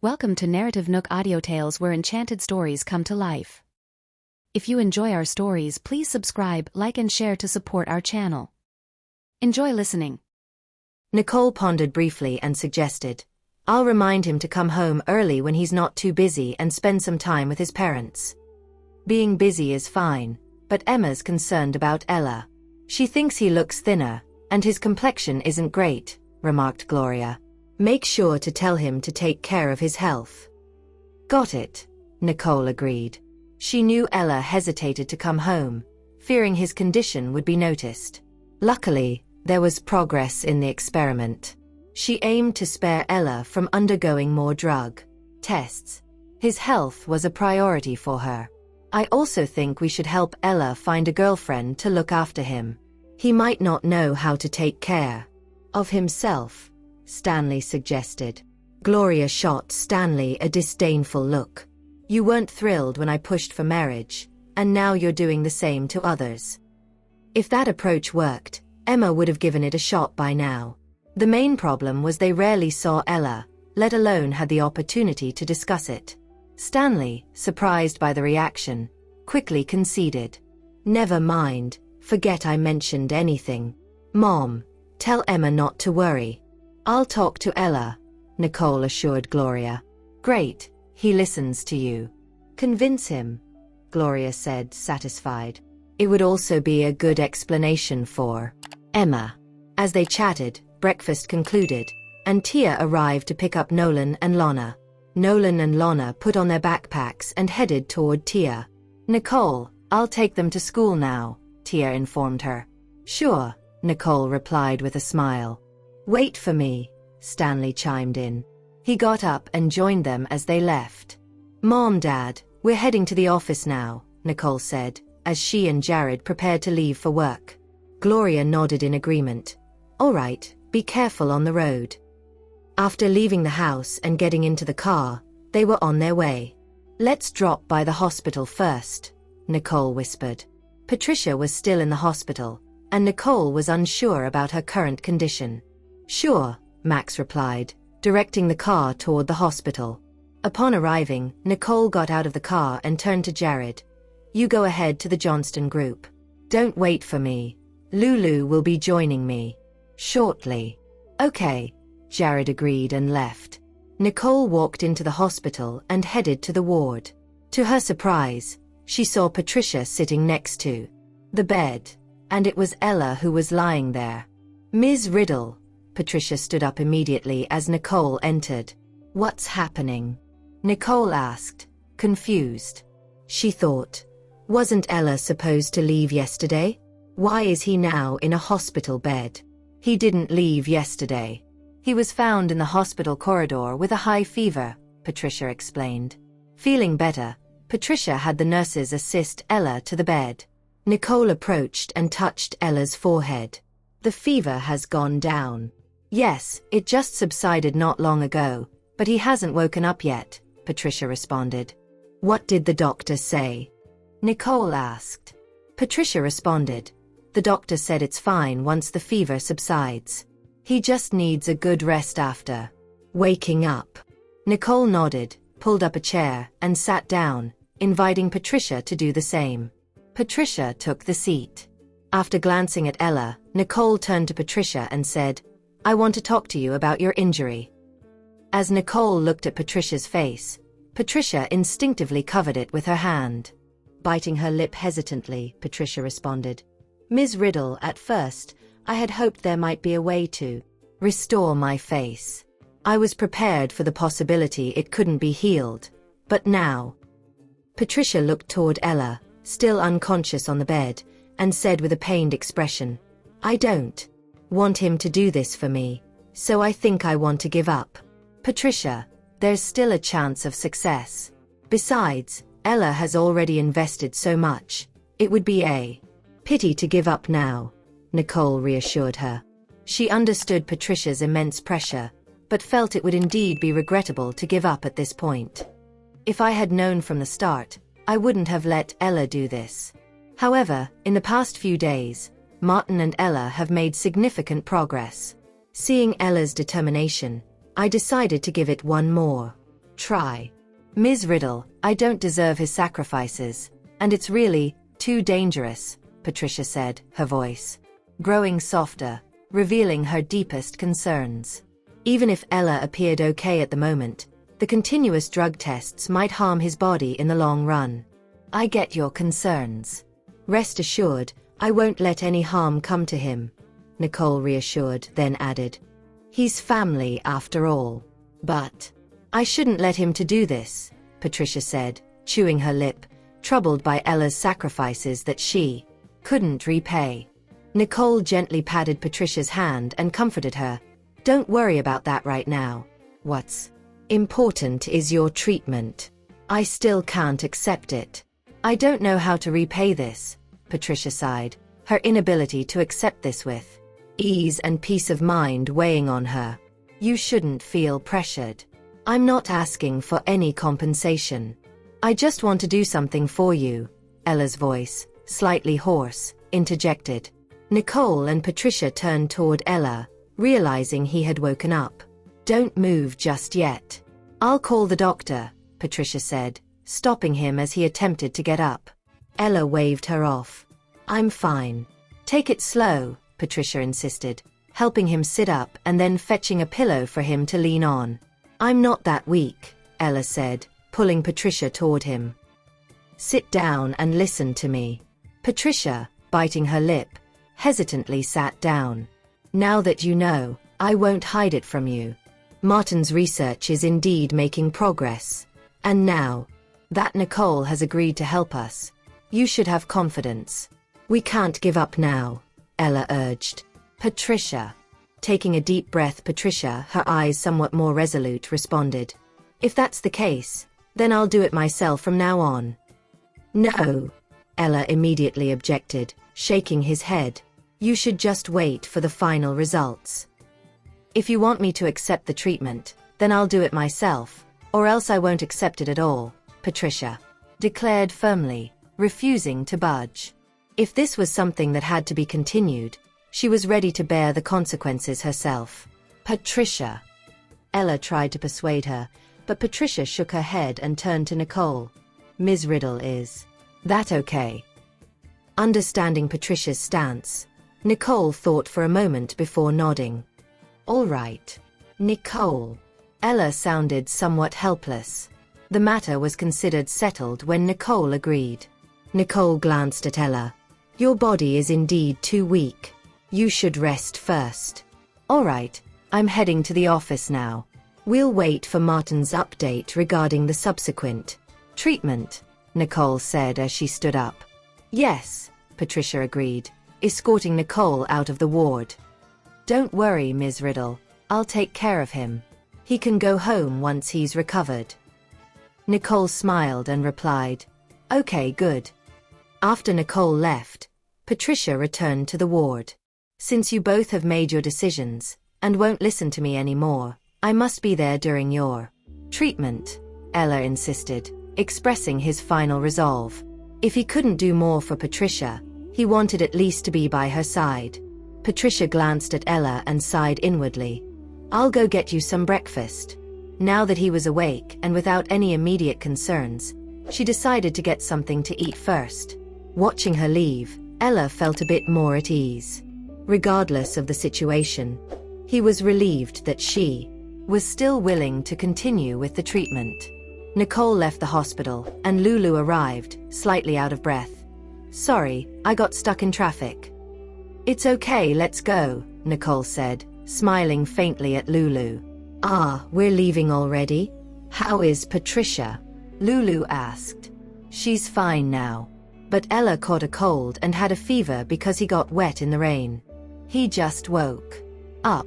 Welcome to NarrativeNook audio tales where enchanted stories come to life. If you enjoy our stories, please subscribe, like and share to support our channel. Enjoy listening. Nicole pondered briefly and suggested, "I'll remind him to come home early when he's not too busy and spend some time with his parents." Being busy is fine, but Emma's concerned about Ella. "She thinks he looks thinner, and his complexion isn't great," remarked Gloria. "Make sure to tell him to take care of his health." "Got it," Nicole agreed. She knew Ella hesitated to come home, fearing his condition would be noticed. Luckily, there was progress in the experiment. She aimed to spare Ella from undergoing more drug tests. His health was a priority for her. "I also think we should help Ella find a girlfriend to look after him. He might not know how to take care of himself," Stanley suggested. Gloria shot Stanley a disdainful look. "You weren't thrilled when I pushed for marriage, and now you're doing the same to others." If that approach worked, Emma would have given it a shot by now. The main problem was they rarely saw Ella, let alone had the opportunity to discuss it. Stanley, surprised by the reaction, quickly conceded. "Never mind, forget I mentioned anything. Mom, tell Emma not to worry. I'll talk to Ella," Nicole assured Gloria. "Great, he listens to you. Convince him," Gloria said, satisfied. It would also be a good explanation for Emma. As they chatted, breakfast concluded, and Tia arrived to pick up Nolan and Lana. Nolan and Lana put on their backpacks and headed toward Tia. "Nicole, I'll take them to school now," Tia informed her. "Sure," Nicole replied with a smile. "Wait for me," Stanley chimed in. He got up and joined them as they left. "Mom, Dad, we're heading to the office now," Nicole said, as she and Jared prepared to leave for work. Gloria nodded in agreement. "All right, be careful on the road." After leaving the house and getting into the car, they were on their way. "Let's drop by the hospital first," Nicole whispered. Patricia was still in the hospital, and Nicole was unsure about her current condition. "Sure," Max replied, directing the car toward the hospital. Upon arriving, Nicole got out of the car and turned to Jared. "You go ahead to the Johnston group. Don't wait for me. Lulu will be joining me shortly." "Okay," Jared agreed and left. Nicole walked into the hospital and headed to the ward. To her surprise, she saw Patricia sitting next to the bed, and it was Ella who was lying there. "Ms. Riddle." Patricia stood up immediately as Nicole entered. "What's happening?" Nicole asked, confused. She thought, wasn't Ella supposed to leave yesterday? Why is he now in a hospital bed? "He didn't leave yesterday. He was found in the hospital corridor with a high fever," Patricia explained. Feeling better, Patricia had the nurses assist Ella to the bed. Nicole approached and touched Ella's forehead. "The fever has gone down." "Yes, it just subsided not long ago, but he hasn't woken up yet," Patricia responded. "What did the doctor say?" Nicole asked. Patricia responded, "The doctor said it's fine once the fever subsides. He just needs a good rest after waking up." Nicole nodded, pulled up a chair, and sat down, inviting Patricia to do the same. Patricia took the seat. After glancing at Ella, Nicole turned to Patricia and said, "I want to talk to you about your injury." As Nicole looked at Patricia's face, Patricia instinctively covered it with her hand. Biting her lip hesitantly, Patricia responded, "Ms. Riddle, at first, I had hoped there might be a way to restore my face. I was prepared for the possibility it couldn't be healed, but now." Patricia looked toward Ella, still unconscious on the bed, and said with a pained expression, "I don't want him to do this for me, so I think I want to give up." "Patricia, there's still a chance of success. Besides, Ella has already invested so much. It would be a pity to give up now," Nicole reassured her. She understood Patricia's immense pressure, but felt it would indeed be regrettable to give up at this point. "If I had known from the start, I wouldn't have let Ella do this." However, in the past few days, Martin and Ella have made significant progress. Seeing Ella's determination, I decided to give it one more try. Ms. Riddle, I don't deserve his sacrifices, and it's really too dangerous, Patricia said, her voice growing softer, revealing her deepest concerns. Even if Ella appeared okay at the moment, the continuous drug tests might harm his body in the long run. I get your concerns. Rest assured, I won't let any harm come to him, Nicole reassured, then added. He's family after all. But I shouldn't let him to do this, Patricia said, chewing her lip, troubled by Ella's sacrifices that she couldn't repay. Nicole gently patted Patricia's hand and comforted her. Don't worry about that right now. What's important is your treatment. I still can't accept it. I don't know how to repay this, Patricia sighed, her inability to accept this with ease and peace of mind weighing on her. You shouldn't feel pressured. I'm not asking for any compensation. I just want to do something for you, Ella's voice, slightly hoarse, interjected. Nicole and Patricia turned toward Ella, realizing he had woken up. Don't move just yet. I'll call the doctor, Patricia said, stopping him as he attempted to get up. Ella waved her off. I'm fine. Take it slow, Patricia insisted, helping him sit up and then fetching a pillow for him to lean on. I'm not that weak, Ella said, pulling Patricia toward him. Sit down and listen to me. Patricia, biting her lip, hesitantly sat down. Now that you know, I won't hide it from you. Martin's research is indeed making progress. And now that Nicole has agreed to help us, you should have confidence. We can't give up now, Ella urged. Patricia. Taking a deep breath, Patricia, her eyes somewhat more resolute, responded. If that's the case, then I'll do it myself from now on. No, Ella immediately objected, shaking his head. You should just wait for the final results. If you want me to accept the treatment, then I'll do it myself, or else I won't accept it at all, Patricia declared firmly, refusing to budge. If this was something that had to be continued, she was ready to bear the consequences herself. Patricia. Ella tried to persuade her, but Patricia shook her head and turned to Nicole. Ms. Riddle, is that okay? Understanding Patricia's stance, Nicole thought for a moment before nodding. All right. Nicole. Ella sounded somewhat helpless. The matter was considered settled when Nicole agreed. Nicole glanced at Ella. Your body is indeed too weak. You should rest first. All right, I'm heading to the office now. We'll wait for Martin's update regarding the subsequent treatment, Nicole said as she stood up. Yes, Patricia agreed, escorting Nicole out of the ward. Don't worry, Ms. Riddle, I'll take care of him. He can go home once he's recovered. Nicole smiled and replied, Okay, good. After Nicole left, Patricia returned to the ward. Since you both have made your decisions, and won't listen to me anymore, I must be there during your treatment, Ella insisted, expressing his final resolve. If he couldn't do more for Patricia, he wanted at least to be by her side. Patricia glanced at Ella and sighed inwardly. I'll go get you some breakfast. Now that he was awake and without any immediate concerns, she decided to get something to eat first. Watching her leave, Ella felt a bit more at ease. Regardless of the situation, he was relieved that she was still willing to continue with the treatment. Nicole left the hospital, and Lulu arrived, slightly out of breath. Sorry, I got stuck in traffic. It's okay, let's go, Nicole said, smiling faintly at Lulu. Ah, we're leaving already? How is Patricia? Lulu asked. She's fine now. But Ella caught a cold and had a fever because he got wet in the rain. He just woke up,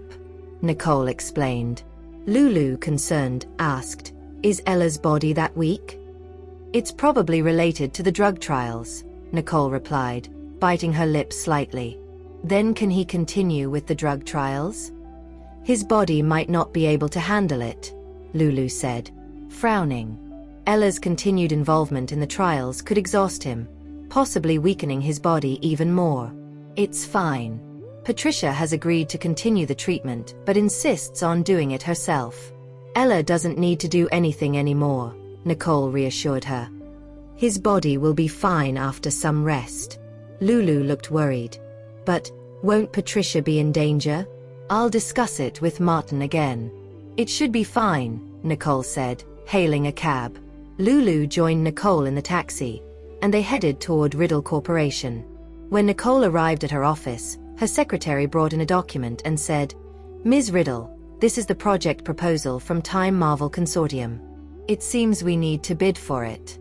Nicole explained. Lulu, concerned, asked, Is Ella's body that weak? It's probably related to the drug trials, Nicole replied, biting her lips slightly. Then can he continue with the drug trials? His body might not be able to handle it, Lulu said, frowning. Ella's continued involvement in the trials could exhaust him, possibly weakening his body even more. It's fine. Patricia has agreed to continue the treatment but insists on doing it herself. Ella doesn't need to do anything anymore, Nicole reassured her. His body will be fine after some rest. Lulu looked worried. But, won't Patricia be in danger? I'll discuss it with Martin again. It should be fine, Nicole said, hailing a cab. Lulu joined Nicole in the taxi, and they headed toward Riddle Corporation. When Nicole arrived at her office, her secretary brought in a document and said, "Ms. Riddle, this is the project proposal from Time Marvel Consortium. It seems we need to bid for it."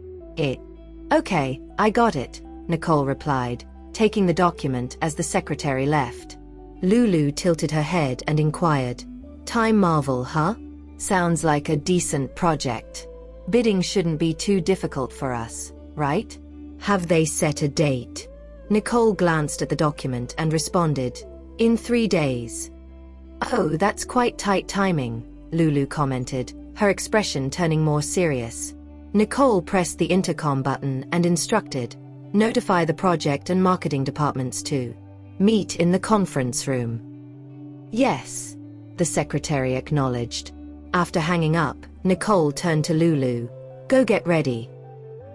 Okay, I got it, Nicole replied, taking the document as the secretary left. Lulu tilted her head and inquired, "Time Marvel, huh? Sounds like a decent project. Bidding shouldn't be too difficult for us, right? Have they set a date?" Nicole glanced at the document and responded, "In 3 days." "Oh, that's quite tight timing," Lulu commented, her expression turning more serious. Nicole pressed the intercom button and instructed, "Notify the project and marketing departments to meet in the conference room." "Yes," the secretary acknowledged. After hanging up, Nicole turned to Lulu. "Go get ready."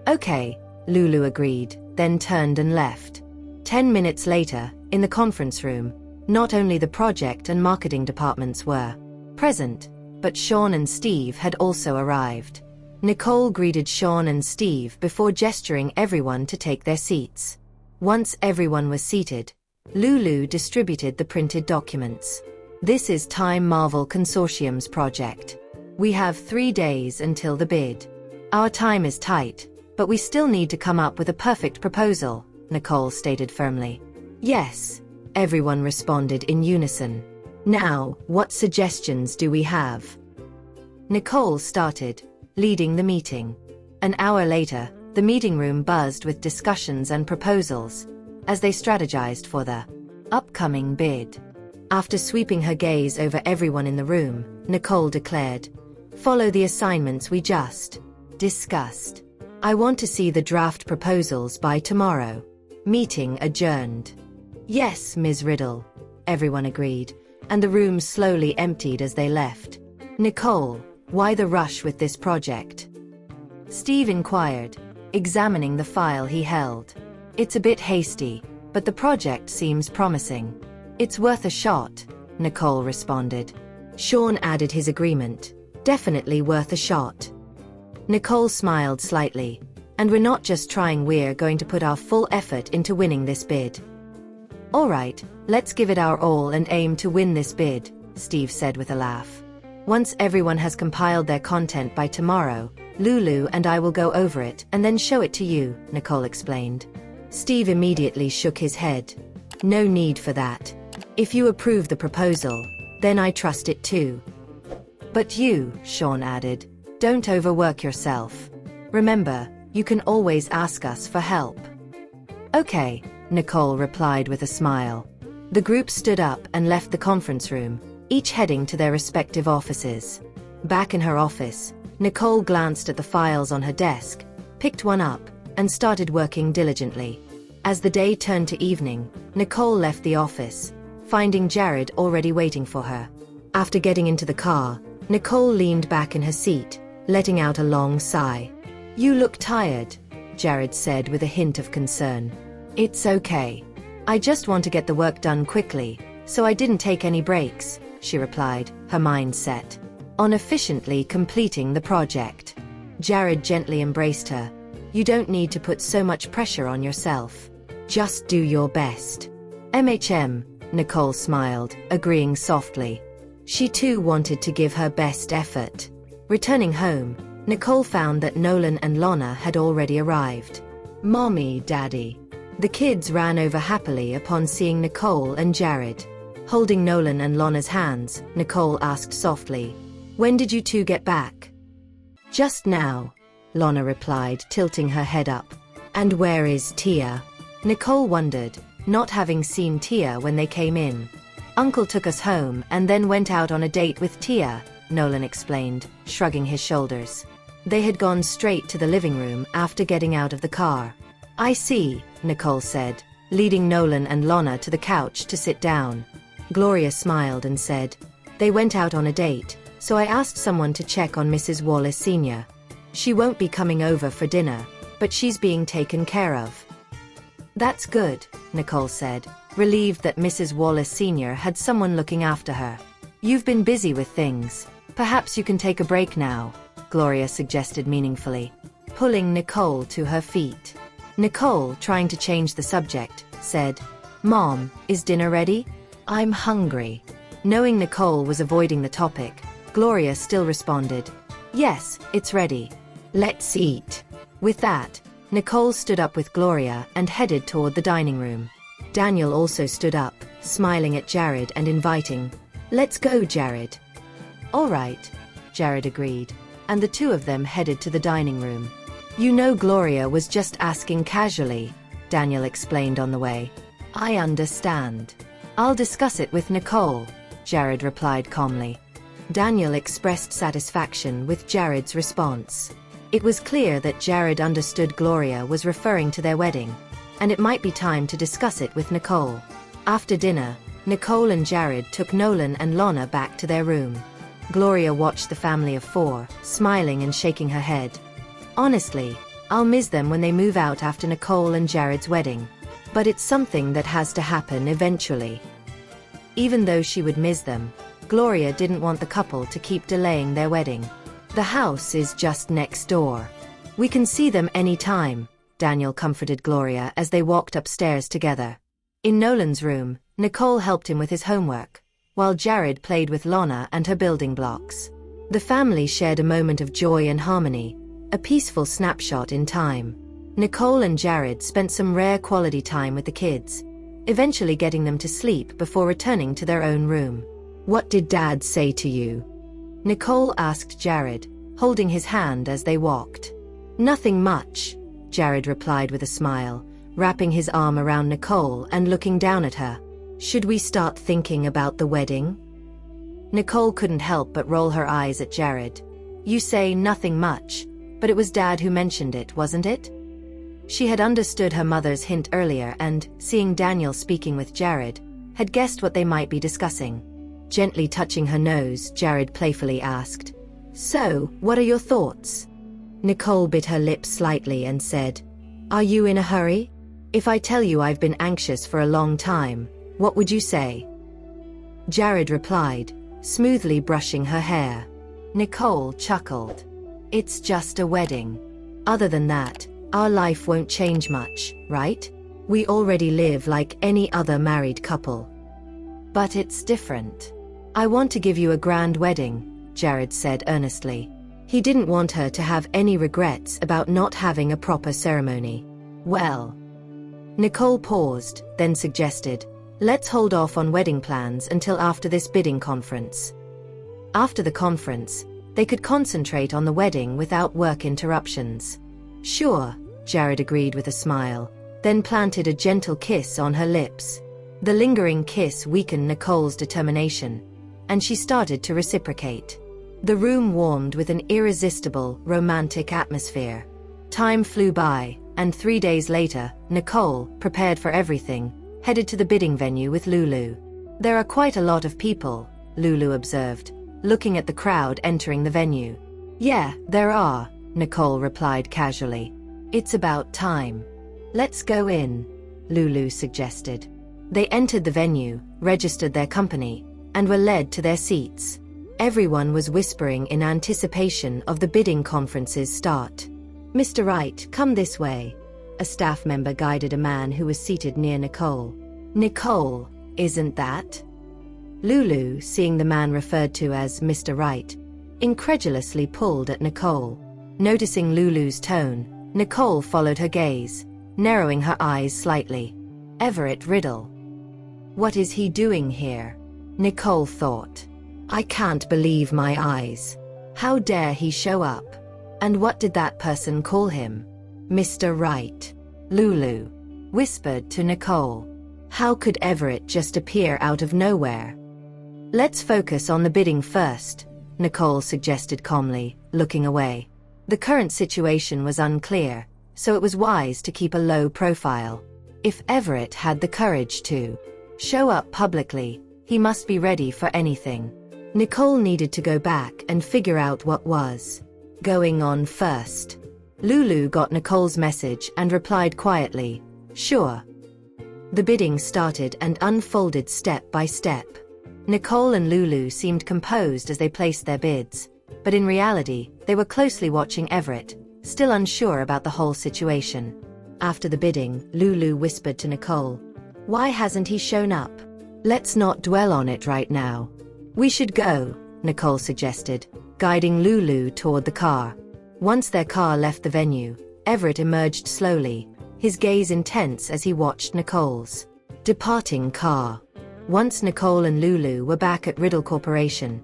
"Okay," Lulu agreed, then turned and left. 10 minutes later, in the conference room, not only the project and marketing departments were present, but Sean and Steve had also arrived. Nicole greeted Sean and Steve before gesturing everyone to take their seats. Once everyone was seated, Lulu distributed the printed documents. "This is Time Marvel Consortium's project. We have 3 days until the bid. Our time is tight, but we still need to come up with a perfect proposal," Nicole stated firmly. "Yes," everyone responded in unison. "Now, what suggestions do we have?" Nicole started, leading the meeting. An hour later, the meeting room buzzed with discussions and proposals, as they strategized for the upcoming bid. After sweeping her gaze over everyone in the room, Nicole declared, "Follow the assignments we just discussed. I want to see the draft proposals by tomorrow." Meeting adjourned. "Yes, Ms. Riddle," everyone agreed, and the room slowly emptied as they left. "Nicole, why the rush with this project?" Steve inquired, examining the file he held. "It's a bit hasty, but the project seems promising. It's worth a shot," Nicole responded. Sean added his agreement. "Definitely worth a shot." Nicole smiled slightly. "And we're not just trying, we're going to put our full effort into winning this bid." "All right, let's give it our all and aim to win this bid," Steve said with a laugh. "Once everyone has compiled their content by tomorrow, Lulu and I will go over it and then show it to you," Nicole explained. Steve immediately shook his head. "No need for that. If you approve the proposal, then I trust it too." "But you," Sean added, "don't overwork yourself. Remember, you can always ask us for help." "Okay," Nicole replied with a smile. The group stood up and left the conference room, each heading to their respective offices. Back in her office, Nicole glanced at the files on her desk, picked one up, and started working diligently. As the day turned to evening, Nicole left the office, finding Jared already waiting for her. After getting into the car, Nicole leaned back in her seat, letting out a long sigh. "You look tired," Jared said with a hint of concern. "It's okay. I just want to get the work done quickly, so I didn't take any breaks," she replied, her mind set on efficiently completing the project. Jared gently embraced her. "You don't need to put so much pressure on yourself. Just do your best." Nicole smiled, agreeing softly. She too wanted to give her best effort. Returning home, Nicole found that Nolan and Lana had already arrived. "Mommy, Daddy." The kids ran over happily upon seeing Nicole and Jared. Holding Nolan and Lana's hands, Nicole asked softly, "When did you two get back?" "Just now," Lana replied, tilting her head up. "And where is Tia?" Nicole wondered, not having seen Tia when they came in. "Uncle took us home and then went out on a date with Tia," Nolan explained, shrugging his shoulders. They had gone straight to the living room after getting out of the car. "I see," Nicole said, leading Nolan and Lana to the couch to sit down. Gloria smiled and said, "They went out on a date, so I asked someone to check on Mrs. Wallace Sr. She won't be coming over for dinner, but she's being taken care of. That's good, Nicole said, relieved that Mrs. Wallace Sr. had someone looking after her. You've been busy with things. Perhaps you can take a break now, Gloria suggested meaningfully, pulling Nicole to her feet. Nicole, trying to change the subject, said, Mom, is dinner ready? I'm hungry. Knowing Nicole was avoiding the topic, Gloria still responded, Yes, it's ready. Let's eat. With that, Nicole stood up with Gloria and headed toward the dining room. Daniel also stood up, smiling at Jared and inviting, Let's go, Jared. All right, Jared agreed, and the two of them headed to the dining room. You know, Gloria was just asking casually, Daniel explained on the way. I understand. I'll discuss it with Nicole, Jared replied calmly. Daniel expressed satisfaction with Jared's response. It was clear that Jared understood Gloria was referring to their wedding, and it might be time to discuss it with Nicole. After dinner, Nicole and Jared took Nolan and Lana back to their room. Gloria watched the family of four, smiling and shaking her head. Honestly, I'll miss them when they move out after Nicole and Jared's wedding. But it's something that has to happen eventually. Even though she would miss them, Gloria didn't want the couple to keep delaying their wedding. The house is just next door. We can see them any time, Daniel comforted Gloria as they walked upstairs together. In Nolan's room, Nicole helped him with his homework, while Jared played with Lana and her building blocks. The family shared a moment of joy and harmony, a peaceful snapshot in time. Nicole and Jared spent some rare quality time with the kids, eventually getting them to sleep before returning to their own room. What did Dad say to you? Nicole asked Jared, holding his hand as they walked. Nothing much, Jared replied with a smile, wrapping his arm around Nicole and looking down at her. Should we start thinking about the wedding? Nicole couldn't help but roll her eyes at Jared. You say nothing much, but it was Dad who mentioned it, wasn't it? She had understood her mother's hint earlier and, seeing Daniel speaking with Jared, had guessed what they might be discussing. Gently touching her nose, Jared playfully asked, So, what are your thoughts? Nicole bit her lips slightly and said, Are you in a hurry? If I tell you I've been anxious for a long time, what would you say? Jared replied, smoothly brushing her hair. Nicole chuckled. It's just a wedding. Other than that, our life won't change much, right? We already live like any other married couple. But it's different. I want to give you a grand wedding, Jared said earnestly. He didn't want her to have any regrets about not having a proper ceremony. Well, Nicole paused, then suggested, let's hold off on wedding plans until after this bidding conference. After the conference, they could concentrate on the wedding without work interruptions. Sure, Jared agreed with a smile, then planted a gentle kiss on her lips. The lingering kiss weakened Nicole's determination, and she started to reciprocate. The room warmed with an irresistible, romantic atmosphere. Time flew by, and 3 days later, Nicole, prepared for everything, headed to the bidding venue with Lulu. There are quite a lot of people, Lulu observed, looking at the crowd entering the venue. Yeah, there are, Nicole replied casually. It's about time. Let's go in, Lulu suggested. They entered the venue, registered their company, and were led to their seats. Everyone was whispering in anticipation of the bidding conference's start. Mr. Wright, come this way. A staff member guided a man who was seated near Nicole. Nicole, isn't that? Lulu, seeing the man referred to as Mr. Wright, incredulously pulled at Nicole. Noticing Lulu's tone, Nicole followed her gaze, narrowing her eyes slightly. Everett Riddle. What is he doing here? Nicole thought. I can't believe my eyes. How dare he show up? And what did that person call him? Mr. Wright. Lulu whispered to Nicole. How could Everett just appear out of nowhere? Let's focus on the bidding first, Nicole suggested calmly, looking away. The current situation was unclear, so it was wise to keep a low profile. If Everett had the courage to show up publicly, he must be ready for anything. Nicole needed to go back and figure out what was going on first. Lulu got Nicole's message and replied quietly, "Sure." The bidding started and unfolded step by step. Nicole and Lulu seemed composed as they placed their bids, but in reality, they were closely watching Everett, still unsure about the whole situation. After the bidding, Lulu whispered to Nicole, "Why hasn't he shown up? Let's not dwell on it right now. We should go," Nicole suggested, guiding Lulu toward the car. Once their car left the venue, Everett emerged slowly, his gaze intense as he watched Nicole's departing car. Once Nicole and Lulu were back at Riddle Corporation,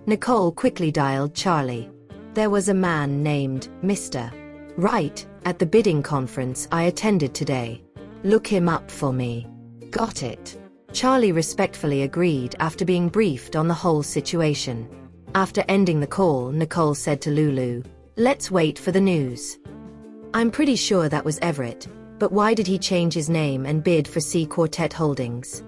Nicole quickly dialed Charlie. There was a man named Mr. Right at the bidding conference I attended today. Look him up for me. Got it. Charlie respectfully agreed after being briefed on the whole situation. After ending the call, Nicole said to Lulu, "Let's wait for the news." "I'm pretty sure that was Everett, but why did he change his name and bid for C Quartet Holdings?"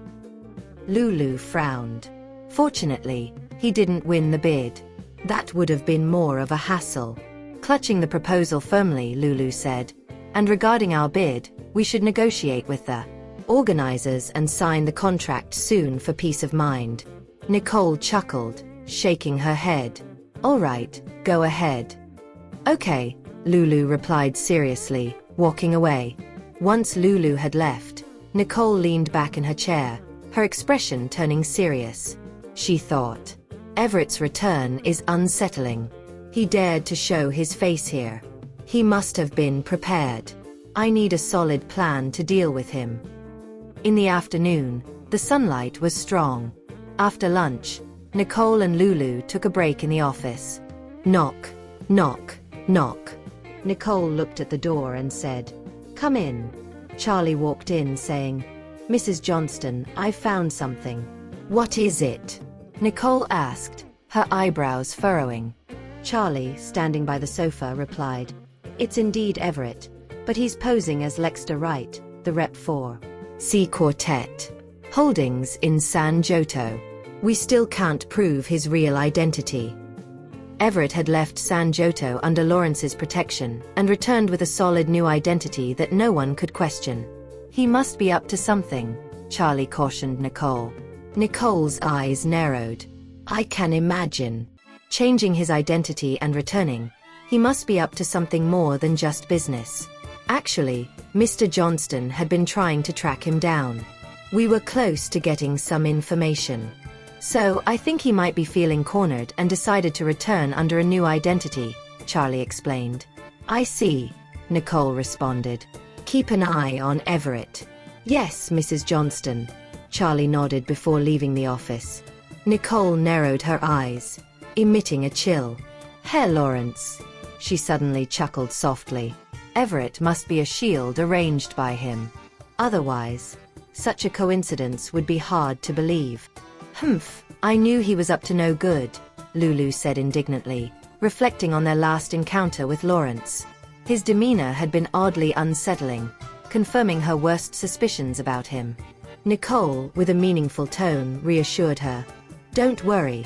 Lulu frowned. Fortunately, he didn't win the bid. That would have been more of a hassle. Clutching the proposal firmly, Lulu said, "And regarding our bid, we should negotiate with the organizers and sign the contract soon for peace of mind." Nicole chuckled, shaking her head. "All right, go ahead." "Okay," Lulu replied seriously, walking away. Once Lulu had left, Nicole leaned back in her chair, her expression turning serious. She thought, "Everett's return is unsettling. He dared to show his face here. He must have been prepared. I need a solid plan to deal with him." In the afternoon, the sunlight was strong. After lunch, Nicole and Lulu took a break in the office. Knock, knock, knock. Nicole looked at the door and said, "Come in." Charlie walked in saying, "Mrs. Johnston, I found something." "What is it?" Nicole asked, her eyebrows furrowing. Charlie, standing by the sofa, replied, "It's indeed Everett, but he's posing as Lexter Wright, the rep for C Quartet Holdings in San Joto. We still can't prove his real identity." Everett had left San Joto under Lawrence's protection and returned with a solid new identity that no one could question. "He must be up to something," Charlie cautioned Nicole. Nicole's eyes narrowed. "I can imagine. Changing his identity and returning, he must be up to something more than just business." Actually, Mr. Johnston had been trying to track him down. "We were close to getting some information. So I think he might be feeling cornered and decided to return under a new identity," Charlie explained. "I see," Nicole responded. "Keep an eye on Everett." "Yes, Mrs. Johnston," Charlie nodded before leaving the office. Nicole narrowed her eyes, emitting a chill. "Herr Lawrence," she suddenly chuckled softly. "Everett must be a shield arranged by him. Otherwise, such a coincidence would be hard to believe." "Humph, I knew he was up to no good," Lulu said indignantly, reflecting on their last encounter with Lawrence. His demeanor had been oddly unsettling, confirming her worst suspicions about him. Nicole, with a meaningful tone, reassured her. "Don't worry.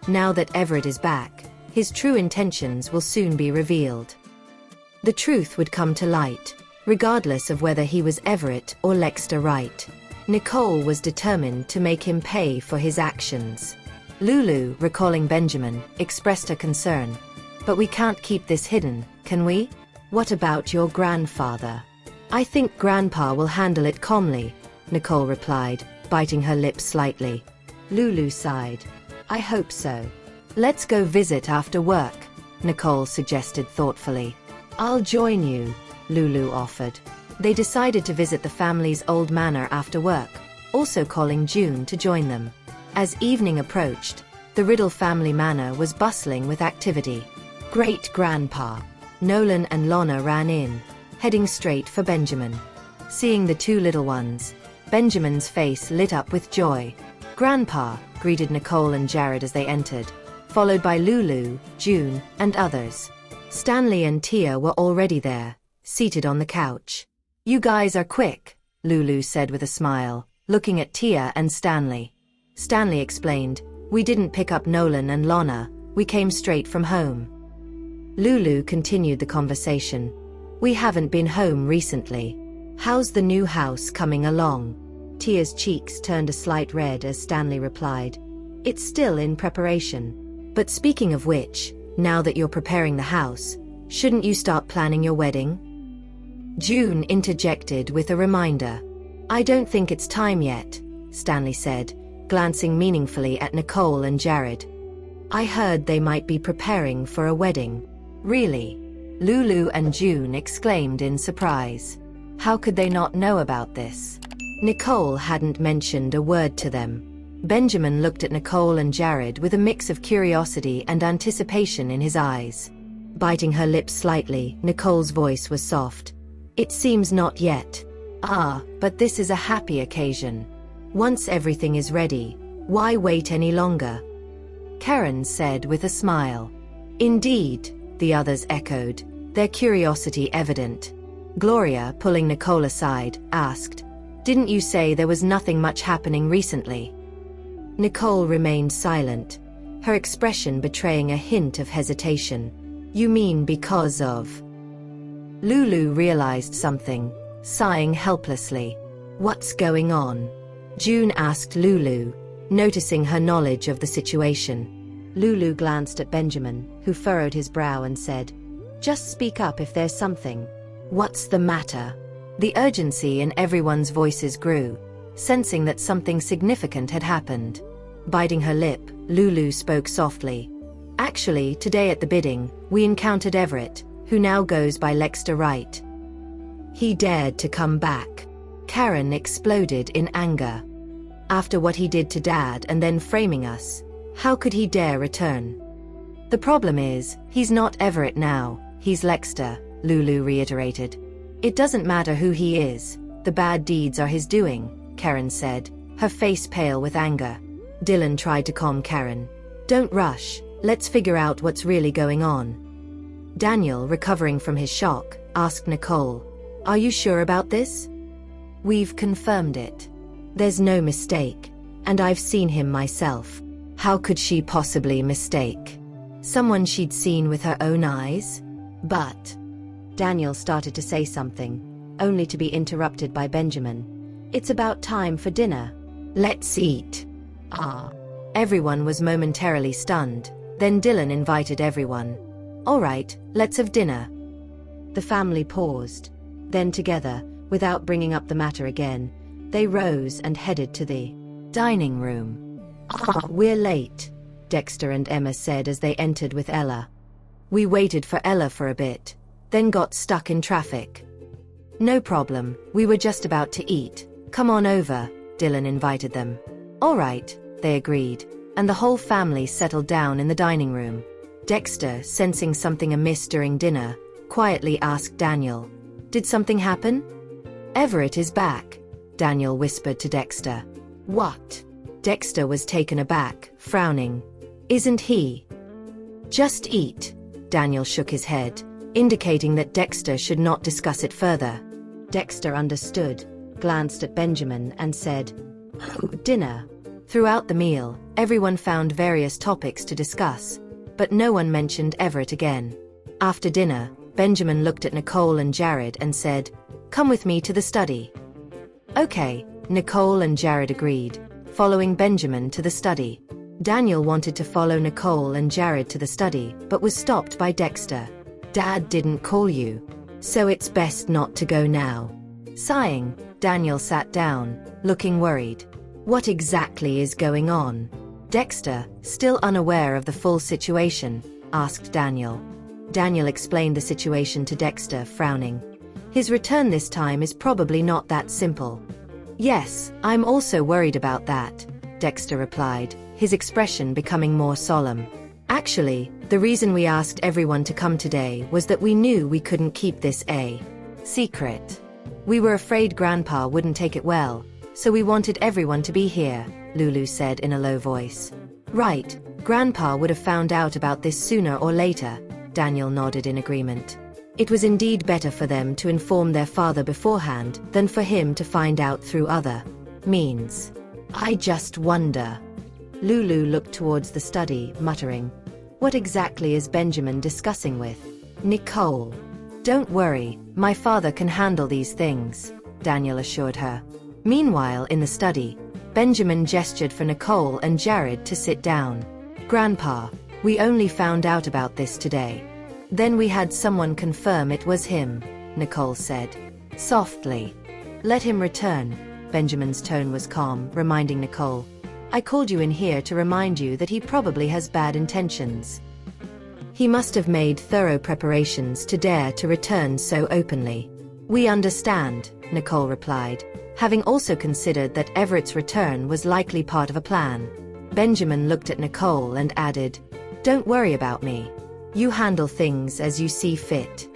Now that Everett is back, his true intentions will soon be revealed. The truth would come to light, regardless of whether he was Everett or Lexter Wright." Nicole was determined to make him pay for his actions. Lulu, recalling Benjamin, expressed her concern. "But we can't keep this hidden, can we? What about your grandfather?" "I think Grandpa will handle it calmly," Nicole replied, biting her lips slightly. Lulu sighed. "I hope so." "Let's go visit after work," Nicole suggested thoughtfully. "I'll join you," Lulu offered. They decided to visit the family's old manor after work, also calling June to join them. As evening approached, the Riddle family manor was bustling with activity. Great-grandpa, Nolan and Lana ran in, heading straight for Benjamin. Seeing the two little ones, Benjamin's face lit up with joy. "Grandpa," greeted Nicole and Jared as they entered, followed by Lulu, June, and others. Stanley and Tia were already there, seated on the couch. "You guys are quick," Lulu said with a smile, looking at Tia and Stanley. Stanley explained, We didn't pick up Nolan and Lana, we came straight from home. Lulu continued the conversation. We haven't been home recently. How's the new house coming along? Tia's cheeks turned a slight red as Stanley replied. It's still in preparation. But speaking of which, now that you're preparing the house, shouldn't you start planning your wedding? June interjected with a reminder. I don't think it's time yet, Stanley said, glancing meaningfully at Nicole and Jared. I heard they might be preparing for a wedding. Really? Lulu and June exclaimed in surprise. How could they not know about this? Nicole hadn't mentioned a word to them. Benjamin looked at Nicole and Jared with a mix of curiosity and anticipation in his eyes. Biting her lips slightly, Nicole's voice was soft. It seems not yet. But this is a happy occasion. Once everything is ready, why wait any longer? Karen said with a smile. Indeed, the others echoed, their curiosity evident. Gloria, pulling Nicole aside, asked, Didn't you say there was nothing much happening recently? Nicole remained silent, her expression betraying a hint of hesitation. You mean because of? Lulu realized something, sighing helplessly. What's going on? June asked Lulu, noticing her knowledge of the situation. Lulu glanced at Benjamin, who furrowed his brow and said, Just speak up if there's something. What's the matter? The urgency in everyone's voices grew, sensing that something significant had happened. Biting her lip, Lulu spoke softly. Actually, today at the bidding, we encountered Everett, who now goes by Lexter Wright. He dared to come back. Karen exploded in anger. After what he did to Dad and then framing us, how could he dare return? The problem is, he's not Everett now, he's Lexter, Lulu reiterated. It doesn't matter who he is, the bad deeds are his doing, Karen said, her face pale with anger. Dylan tried to calm Karen. Don't rush, let's figure out what's really going on. Daniel, recovering from his shock, asked Nicole, Are you sure about this? We've confirmed it. There's no mistake, and I've seen him myself. How could she possibly mistake someone she'd seen with her own eyes? But Daniel started to say something, only to be interrupted by Benjamin. It's about time for dinner. Let's eat. Everyone was momentarily stunned. Then Dylan invited everyone. All right, let's have dinner. The family paused. Then together, without bringing up the matter again, they rose and headed to the dining room. We're late, Dexter and Emma said as they entered with Ella. We waited for Ella for a bit, then got stuck in traffic. No problem, we were just about to eat. Come on over, Dylan invited them. All right, they agreed, and the whole family settled down in the dining room. Dexter, sensing something amiss during dinner, quietly asked Daniel, Did something happen? Everett is back, Daniel whispered to Dexter. What? Dexter was taken aback, frowning. Isn't he? Just eat. Daniel shook his head, indicating that Dexter should not discuss it further. Dexter understood, glanced at Benjamin and said, Dinner. Throughout the meal, everyone found various topics to discuss, but no one mentioned Everett again. After dinner, Benjamin looked at Nicole and Jared and said, Come with me to the study. Okay, Nicole and Jared agreed, following Benjamin to the study. Daniel wanted to follow Nicole and Jared to the study, but was stopped by Dexter. Dad didn't call you, so it's best not to go now. Sighing, Daniel sat down, looking worried. What exactly is going on? Dexter, still unaware of the full situation, asked Daniel. Daniel explained the situation to Dexter, frowning. His return this time is probably not that simple. Yes, I'm also worried about that, Dexter replied, his expression becoming more solemn. Actually, the reason we asked everyone to come today was that we knew we couldn't keep this a secret. We were afraid Grandpa wouldn't take it well, so we wanted everyone to be here, Lulu said in a low voice. Right, Grandpa would have found out about this sooner or later, Daniel nodded in agreement. It was indeed better for them to inform their father beforehand than for him to find out through other means. I just wonder. Lulu looked towards the study, muttering, "What exactly is Benjamin discussing with Nicole?" "Don't worry, my father can handle these things," Daniel assured her. Meanwhile, in the study, Benjamin gestured for Nicole and Jared to sit down. "Grandpa, we only found out about this today. Then we had someone confirm it was him," Nicole said softly. "Let him return." Benjamin's tone was calm, reminding Nicole, "I called you in here to remind you that he probably has bad intentions. He must have made thorough preparations to dare to return so openly." "We understand," Nicole replied, having also considered that Everett's return was likely part of a plan. Benjamin looked at Nicole and added, "Don't worry about me. You handle things as you see fit."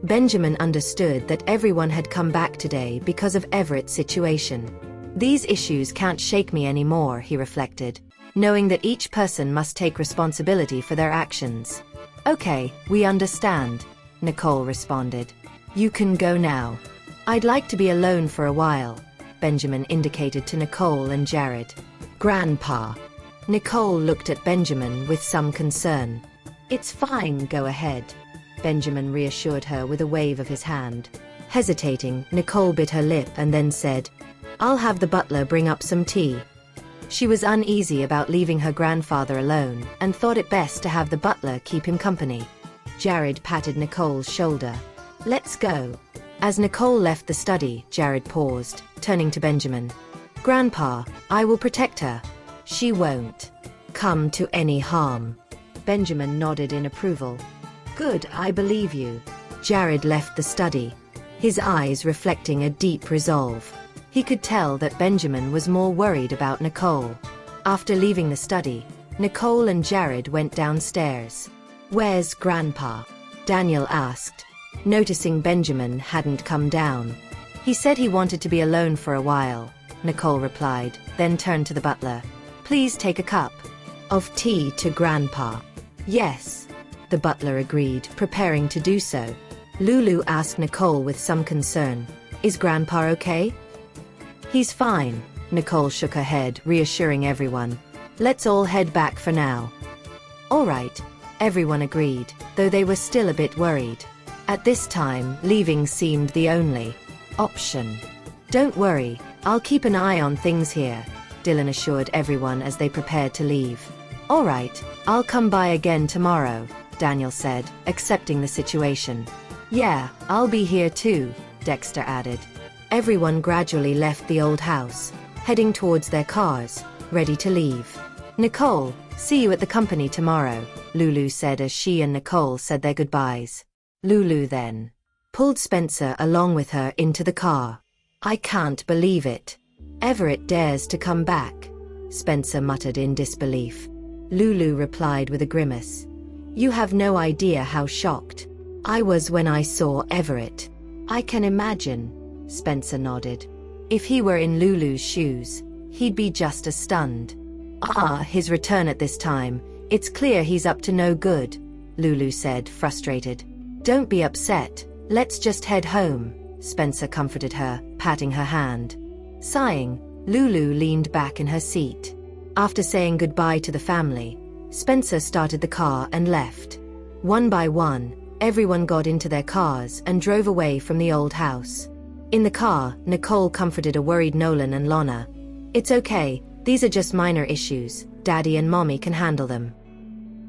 Benjamin understood that everyone had come back today because of Everett's situation. "These issues can't shake me anymore," he reflected, knowing that each person must take responsibility for their actions. "Okay, we understand," Nicole responded. "You can go now." "I'd like to be alone for a while," Benjamin indicated to Nicole and Jared. "Grandpa." Nicole looked at Benjamin with some concern. "It's fine, go ahead," Benjamin reassured her with a wave of his hand. Hesitating, Nicole bit her lip and then said, "I'll have the butler bring up some tea." She was uneasy about leaving her grandfather alone and thought it best to have the butler keep him company. Jared patted Nicole's shoulder. "Let's go." As Nicole left the study, Jared paused, turning to Benjamin. "Grandpa, I will protect her. She won't come to any harm." Benjamin nodded in approval. "Good, I believe you." Jared left the study, his eyes reflecting a deep resolve. He could tell that Benjamin was more worried about Nicole. After leaving the study, Nicole and Jared went downstairs. "Where's Grandpa?" Daniel asked, noticing Benjamin hadn't come down. "He said he wanted to be alone for a while," Nicole replied, then turned to the butler. "Please take a cup of tea to Grandpa." "Yes," the butler agreed, preparing to do so. Lulu asked Nicole with some concern, "Is Grandpa okay?" "He's fine," Nicole shook her head, reassuring everyone. "Let's all head back for now." "All right," everyone agreed, though they were still a bit worried. At this time, leaving seemed the only option. "Don't worry, I'll keep an eye on things here," Dylan assured everyone as they prepared to leave. "All right, I'll come by again tomorrow," Daniel said, accepting the situation. "Yeah, I'll be here too," Dexter added. Everyone gradually left the old house, heading towards their cars, ready to leave. "Nicole, see you at the company tomorrow," Lulu said as she and Nicole said their goodbyes. Lulu then pulled Spencer along with her into the car. "I can't believe it. Everett dares to come back," Spencer muttered in disbelief. Lulu replied with a grimace. "You have no idea how shocked I was when I saw Everett." "I can imagine," Spencer nodded. "If he were in Lulu's shoes, he'd be just as stunned." His return at this time, it's clear he's up to no good," Lulu said, frustrated. "Don't be upset, let's just head home," Spencer comforted her, patting her hand. Sighing, Lulu leaned back in her seat. After saying goodbye to the family, Spencer started the car and left. One by one, everyone got into their cars and drove away from the old house. In the car, Nicole comforted a worried Nolan and Lana. "It's okay, these are just minor issues, Daddy and Mommy can handle them."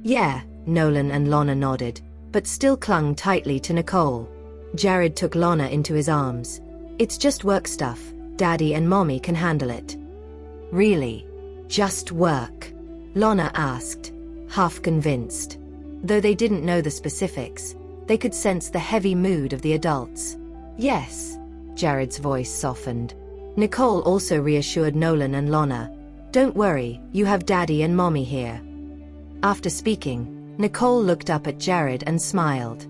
"Yeah," Nolan and Lana nodded, but still clung tightly to Nicole. Jared took Lana into his arms. "It's just work stuff, Daddy and Mommy can handle it." "Really? Just work?" Lana asked, half convinced. Though they didn't know the specifics, they could sense the heavy mood of the adults. "Yes," Jared's voice softened. Nicole also reassured Nolan and Lana. "Don't worry, you have Daddy and Mommy here." After speaking, Nicole looked up at Jared and smiled.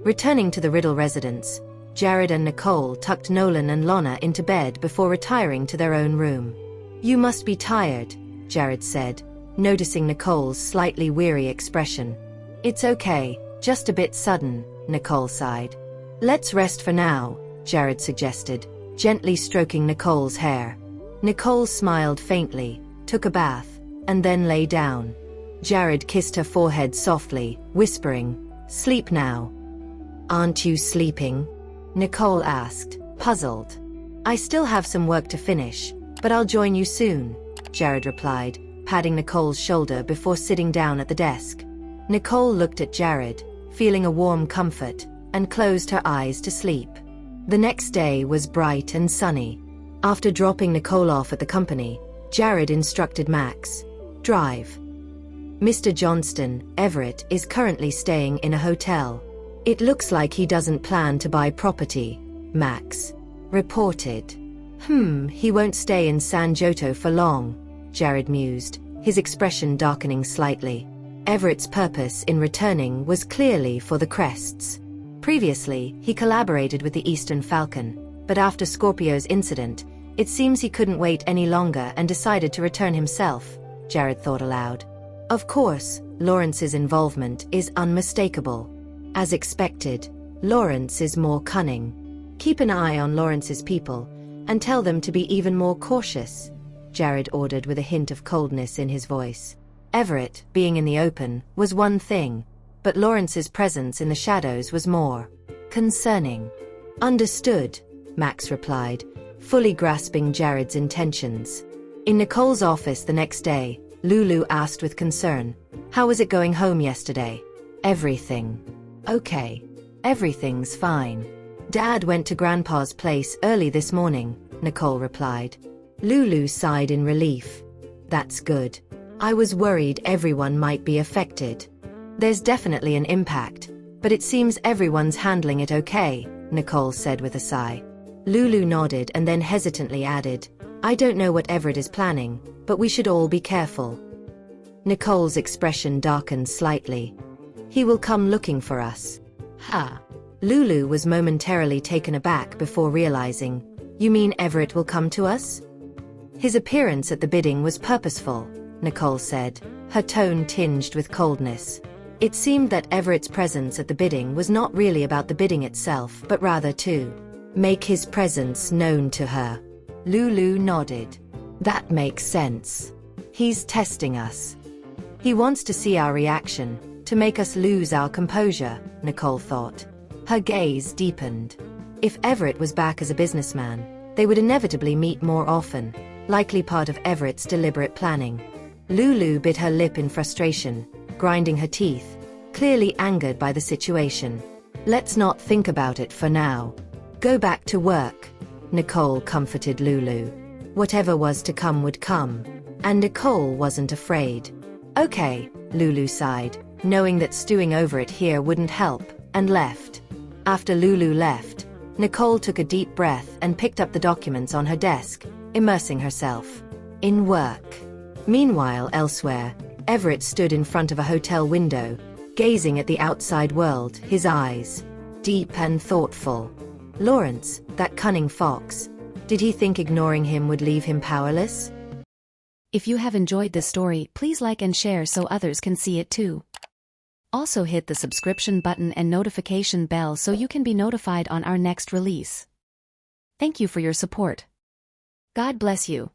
Returning to the Riddle residence, Jared and Nicole tucked Nolan and Lana into bed before retiring to their own room. "You must be tired," Jared said, noticing Nicole's slightly weary expression. "It's okay, just a bit sudden," Nicole sighed. "Let's rest for now," Jared suggested, gently stroking Nicole's hair. Nicole smiled faintly, took a bath, and then lay down. Jared kissed her forehead softly, whispering, "Sleep now." "Aren't you sleeping?" Nicole asked, puzzled. "I still have some work to finish, but I'll join you soon," Jared replied, patting Nicole's shoulder before sitting down at the desk. Nicole looked at Jared, feeling a warm comfort, and closed her eyes to sleep. The next day was bright and sunny. After dropping Nicole off at the company, Jared instructed Max, "Drive. Mr. Johnston, Everett, is currently staying in a hotel. It looks like he doesn't plan to buy property," Max reported. He won't stay in San Giotto for long," Jared mused, his expression darkening slightly. Everett's purpose in returning was clearly for the crests. Previously, he collaborated with the Eastern Falcon, but after Scorpio's incident, it seems he couldn't wait any longer and decided to return himself, Jared thought aloud. Of course, Lawrence's involvement is unmistakable. As expected, Lawrence is more cunning. "Keep an eye on Lawrence's people, and tell them to be even more cautious," Jared ordered with a hint of coldness in his voice. Everett, being in the open, was one thing, but Lawrence's presence in the shadows was more concerning. "Understood," Max replied, fully grasping Jared's intentions. In Nicole's office the next day, Lulu asked with concern, "How was it going home yesterday?" "Everything. Okay. Everything's fine. Dad went to Grandpa's place early this morning," Nicole replied. Lulu sighed in relief. "That's good. I was worried everyone might be affected." "There's definitely an impact, but it seems everyone's handling it okay," Nicole said with a sigh. Lulu nodded and then hesitantly added, "I don't know what Everett is planning, but we should all be careful." Nicole's expression darkened slightly. "He will come looking for us." "Ha." Lulu was momentarily taken aback before realizing, "You mean Everett will come to us?" "His appearance at the bidding was purposeful," Nicole said, her tone tinged with coldness. It seemed that Everett's presence at the bidding was not really about the bidding itself, but rather to make his presence known to her. Lulu nodded. "That makes sense. He's testing us. He wants to see our reaction, to make us lose our composure," Nicole thought. Her gaze deepened. If Everett was back as a businessman, they would inevitably meet more often, likely part of Everett's deliberate planning. Lulu bit her lip in frustration, grinding her teeth, clearly angered by the situation. "Let's not think about it for now. Go back to work," Nicole comforted Lulu. Whatever was to come would come, and Nicole wasn't afraid. "Okay," Lulu sighed, knowing that stewing over it here wouldn't help, and left. After Lulu left, Nicole took a deep breath and picked up the documents on her desk, immersing herself in work. Meanwhile, elsewhere, Everett stood in front of a hotel window, gazing at the outside world, his eyes deep and thoughtful. Lawrence, that cunning fox. Did he think ignoring him would leave him powerless? If you have enjoyed this story, please like and share so others can see it too. Also hit the subscription button and notification bell so you can be notified on our next release. Thank you for your support. God bless you.